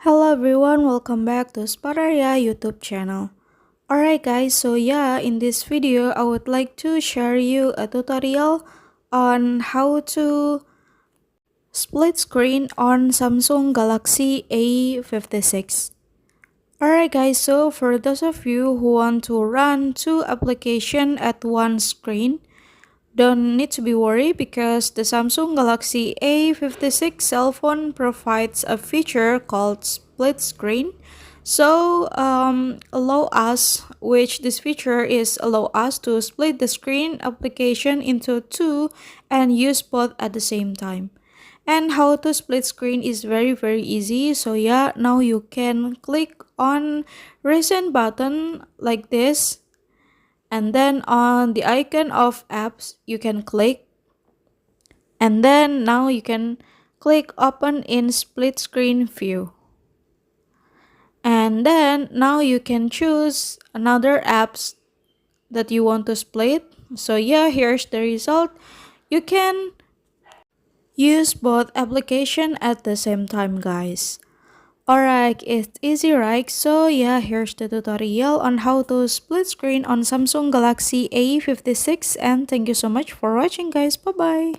Hello everyone, welcome back to Spararia YouTube channel. Alright guys, so yeah, in this video I would like to share you a tutorial on how to split screen on Samsung Galaxy A56. Alright guys, so for those of you who want to run two applications at one screen, don't need to be worried because the Samsung Galaxy A56 cell phone provides a feature called split screen. So this feature is allow us to split the screen application into two and use both at the same time. And how to split screen is very easy. So yeah, now you can click on recent button like this, and then on the icon of apps you can click, and then now you can click open in split screen view, and then now you can choose another apps that you want to split. So yeah, here's the result. You can use both application at the same time, guys. Alright, it's easy, right? So yeah, here's the tutorial on how to split screen on Samsung Galaxy A56, and thank you so much for watching, guys. Bye bye.